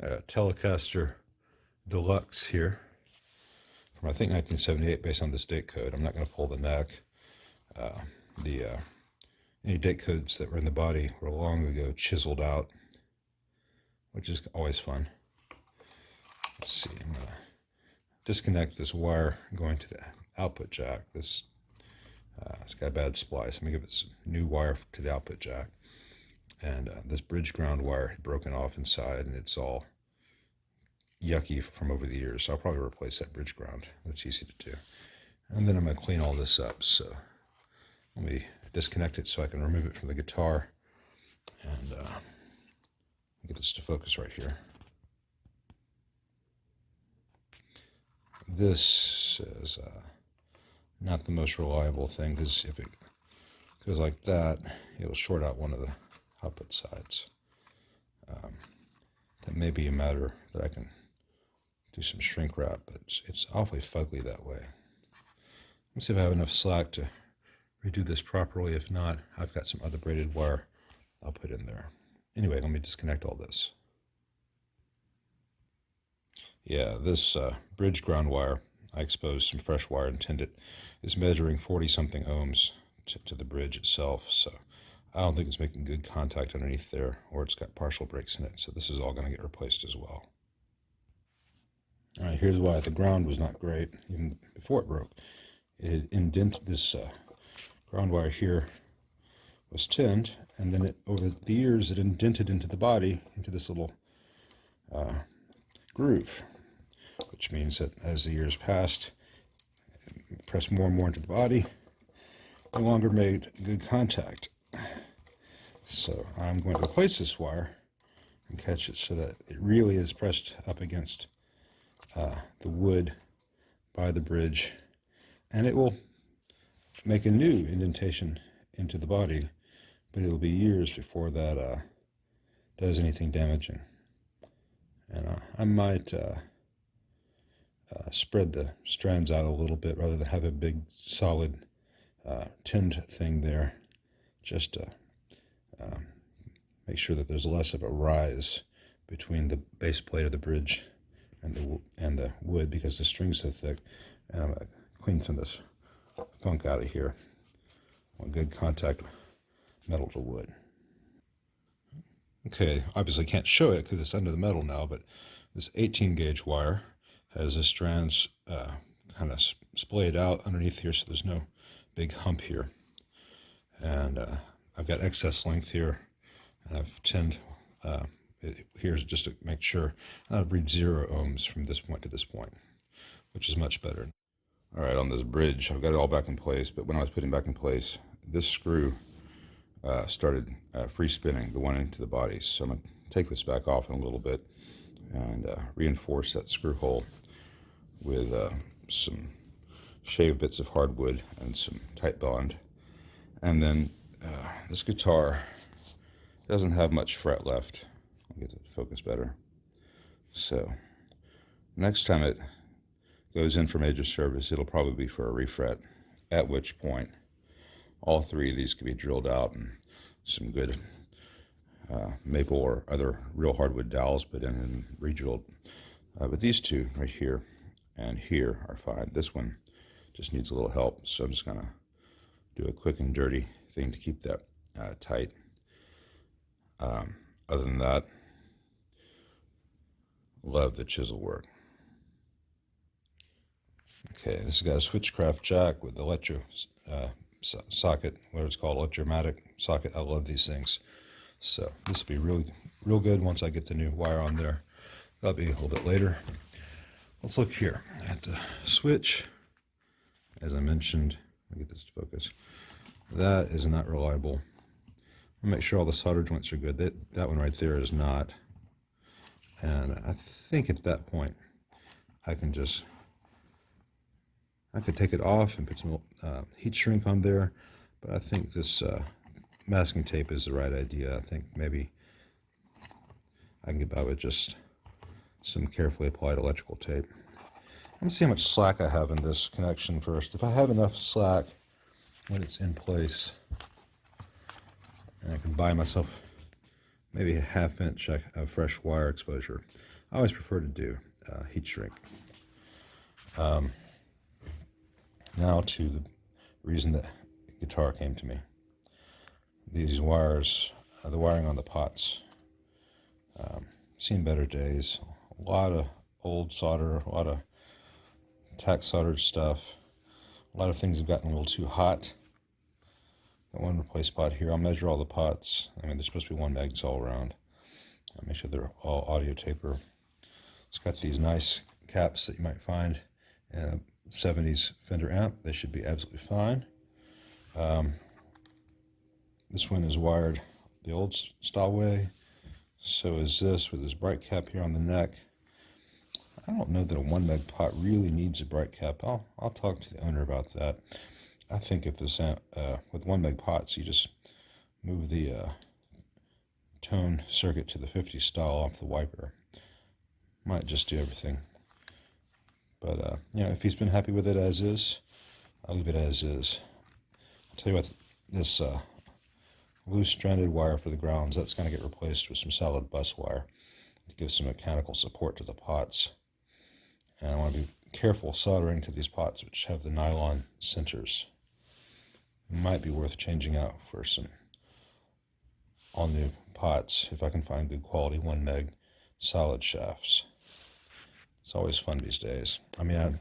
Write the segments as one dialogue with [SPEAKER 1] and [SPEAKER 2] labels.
[SPEAKER 1] Telecaster Deluxe here from I think 1978 based on this date code. I'm not going to pull the neck. Any date codes that were in the body were long ago chiseled out, which is always fun. Let's see, I'm going to disconnect this wire going to the output jack. It's got a bad splice. I'm going to give it some new wire to the output jack. And this bridge ground wire had broken off inside, and it's all yucky from over the years. So I'll probably replace that bridge ground. That's easy to do. And then I'm going to clean all this up. So let me disconnect it so I can remove it from the guitar and get this to focus right here. This is not the most reliable thing, because if it goes like that, it'll short out one of the output sides. That may be a matter that I can do some shrink wrap, but it's awfully fugly that way. Let's see if I have enough slack to redo this properly. If not, I've got some other braided wire I'll put in there. Anyway, let me disconnect all this. Yeah, this bridge ground wire, I exposed some fresh wire and tinned it, is measuring 40-something ohms to the bridge itself, so I don't think it's making good contact underneath there, or it's got partial breaks in it, so this is all going to get replaced as well. All right, here's why the ground was not great, even before it broke. It had indented this ground wire here, was tinned, and then it, over the years, it indented into the body, into this little groove, which means that as the years passed, it pressed more and more into the body, no longer made good contact. So I'm going to replace this wire and catch it so that it really is pressed up against the wood by the bridge, and it will make a new indentation into the body, but it will be years before that does anything damaging. And I might spread the strands out a little bit rather than have a big solid tinned thing there, just to make sure that there's less of a rise between the base plate of the bridge and the wood, because the string's so thick. And I'm going to clean some of this funk out of here. I want good contact metal to wood. Okay, obviously can't show it because it's under the metal now, but this 18 gauge wire has the strands kind of splayed out underneath here, so there's no big hump here. And I've got excess length here, and I've tinned it here just to make sure. I've read 0 ohms from this point to this point, which is much better. All right, on this bridge, I've got it all back in place, but when I was putting it back in place, this screw started free spinning, the one into the body. So I'm going to take this back off in a little bit and reinforce that screw hole with some shaved bits of hardwood and some tight bond. And then this guitar doesn't have much fret left. I'll get the focus better. So next time it goes in for major service, it'll probably be for a refret, at which point all 3 of these can be drilled out and some good maple or other real hardwood dowels put in and re-drilled. But these 2 right here and here are fine. This one just needs a little help, so I'm just going to do a quick and dirty thing to keep that tight. Other than that, love the chisel work. Okay, this has got a switchcraft jack with electro socket, whatever it's called, electromatic socket. I love these things. So this will be real good once I get the new wire on there. That'll be a little bit later. Let's look here at the switch. As I mentioned, let me get this to focus. That is not reliable. I'll make sure all the solder joints are good. That one right there is not. And I think at that point I could take it off and put some heat shrink on there, but I think this masking tape is the right idea. I think maybe I can get by with just some carefully applied electrical tape. Let me see how much slack I have in this connection first. If I have enough slack when it's in place, and I can buy myself maybe a 1/2 inch of fresh wire exposure. I always prefer to do heat shrink. Now to the reason that the guitar came to me. These wires, the wiring on the pots, seen better days. A lot of old solder, a lot of tack soldered stuff. A lot of things have gotten a little too hot. Got one replace pot here. I'll measure all the pots. I mean, there's supposed to be 1 megs all around. I'll make sure they're all audio taper. It's got these nice caps that you might find in a 70s Fender amp. They should be absolutely fine. This one is wired the old style way. So is this, with this bright cap here on the neck. I don't know that a 1 meg pot really needs a bright cap. I'll talk to the owner about that. I think if this amp, with 1 meg pots, you just move the tone circuit to the 50 style off the wiper. Might just do everything. But you know, if he's been happy with it as is, I'll leave it as is. I'll tell you what, this loose stranded wire for the grounds, that's going to get replaced with some solid bus wire to give some mechanical support to the pots. And I want to be careful soldering to these pots which have the nylon centers. It might be worth changing out for some all new pots if I can find good quality 1 meg solid shafts. It's always fun these days. I mean,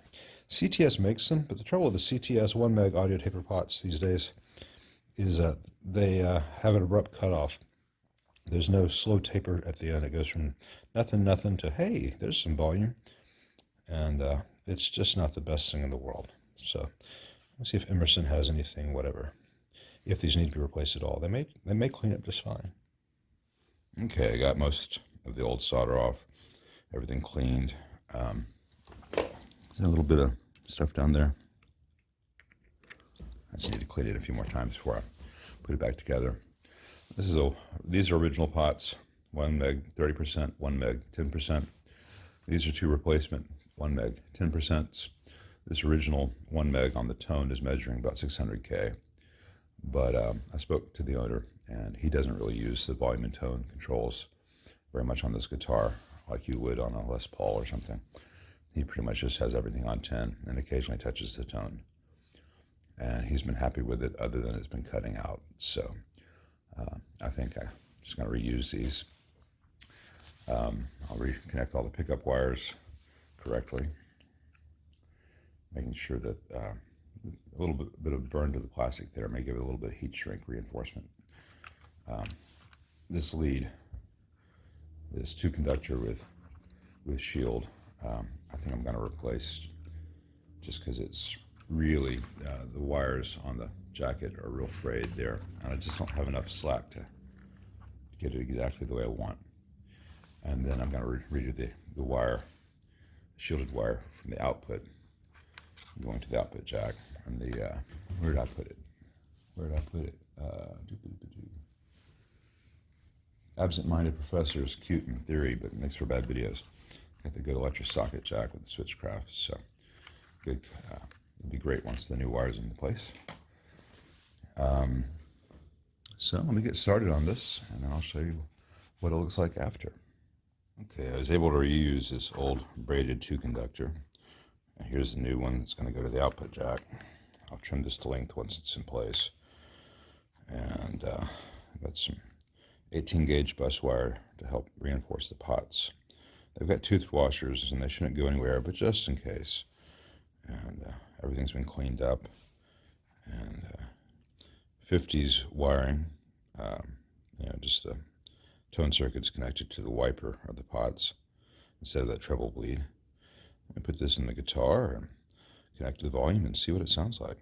[SPEAKER 1] CTS makes them, but the trouble with the CTS 1 meg audio taper pots these days is they have an abrupt cutoff. There's no slow taper at the end. It goes from nothing to, hey, there's some volume. And it's just not the best thing in the world. So let's see if Emerson has anything, whatever. If these need to be replaced at all, they may clean up just fine. Okay, I got most of the old solder off, everything cleaned. A little bit of stuff down there. I just need to clean it a few more times before I put it back together. These are original pots, 1 meg 30%, 1 meg 10%. These are 2 replacement 1 meg 10%. This original 1 meg on the tone is measuring about 600K. But I spoke to the owner, and he doesn't really use the volume and tone controls very much on this guitar like you would on a Les Paul or something. He pretty much just has everything on 10 and occasionally touches the tone. And he's been happy with it, other than it's been cutting out. So I think I'm just going to reuse these. I'll reconnect all the pickup wires correctly, making sure that a little bit of burn to the plastic there may give it a little bit of heat shrink reinforcement. This lead, this 2 conductor with shield, I think I'm going to replace, just because it's really, the wires on the jacket are real frayed there, and I just don't have enough slack to get it exactly the way I want. And then I'm going to redo the wire, shielded wire from the output going to the output jack. And the where did I put it? Absent-minded professor is cute in theory, but makes for bad videos. Got the good electric socket jack with the switchcraft, so good. It'll be great once the new wire's in place. So let me get started on this, and then I'll show you what it looks like after. Okay, I was able to reuse this old braided 2 conductor. And here's the new one that's going to go to the output jack. I'll trim this to length once it's in place. And I've got some 18 gauge bus wire to help reinforce the pots. They've got tooth washers and they shouldn't go anywhere, but just in case. And everything's been cleaned up. And 50s wiring, just the tone circuits connected to the wiper of the pots instead of that treble bleed. I put this in the guitar and connect to the volume and see what it sounds like.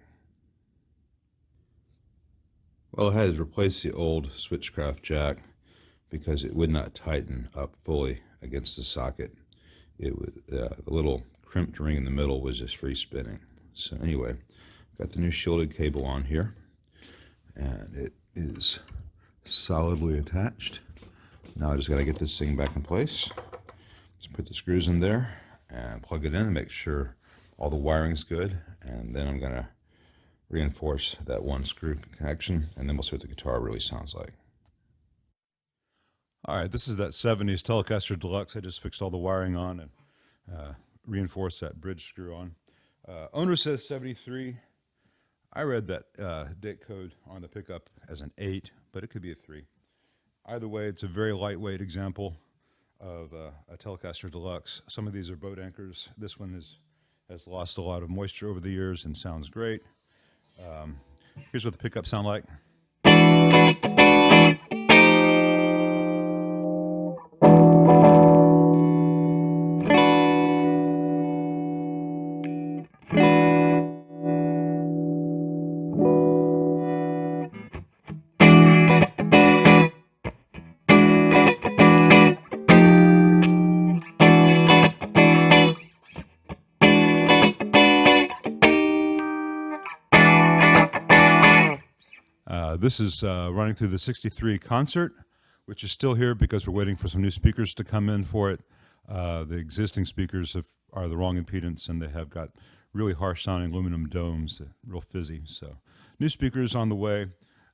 [SPEAKER 1] Well, I had to replace the old switchcraft jack because it would not tighten up fully against the socket. It would, the little crimped ring in the middle was just free spinning. So anyway, got the new shielded cable on here, and it is solidly attached. Now I just got to get this thing back in place. Let's put the screws in there and plug it in and make sure all the wiring's good, and then I'm going to reinforce that 1 screw connection, and then we'll see what the guitar really sounds like. All right, this is that 70s Telecaster Deluxe. I just fixed all the wiring on and reinforced that bridge screw on. Owner says 73. I read that date code on the pickup as an 8, but it could be a 3. Either way, it's a very lightweight example of a Telecaster Deluxe. Some of these are boat anchors. This one has lost a lot of moisture over the years and sounds great. Here's what the pickups sound like. This is running through the 63 concert, which is still here because we're waiting for some new speakers to come in for it. The existing speakers are the wrong impedance, and they have got really harsh sounding aluminum domes, real fizzy. So new speakers on the way.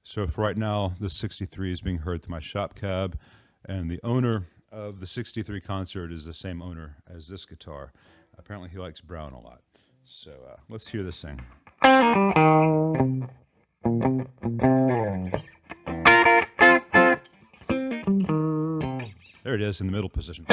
[SPEAKER 1] So for right now, the 63 is being heard through my shop cab, and the owner of the 63 concert is the same owner as this guitar. Apparently he likes brown a lot. So let's hear this thing. There it is in the middle position.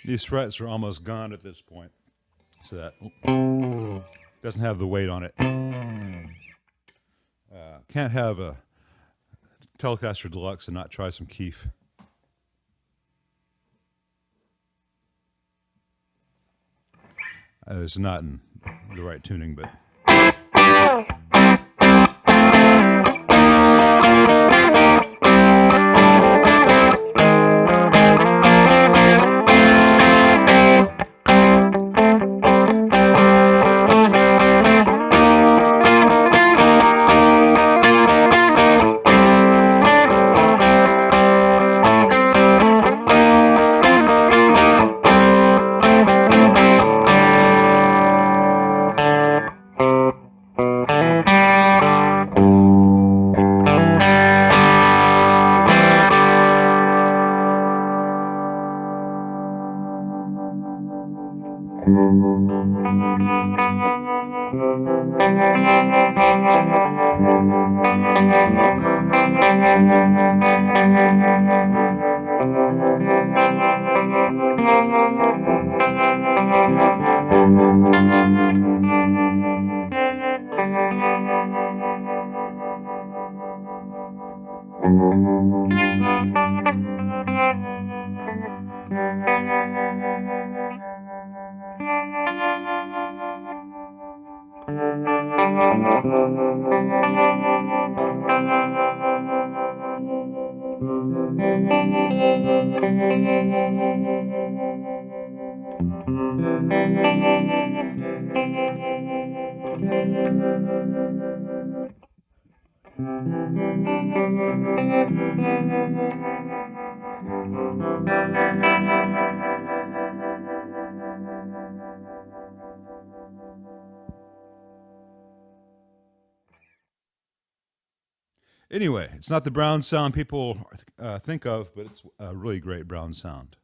[SPEAKER 1] These frets are almost gone at this point, so that doesn't have the weight on it. Can't have a Telecaster Deluxe and not try some Keef. It's not in the right tuning, but... Anyway, it's not the brown sound people think of, but it's a really great brown sound.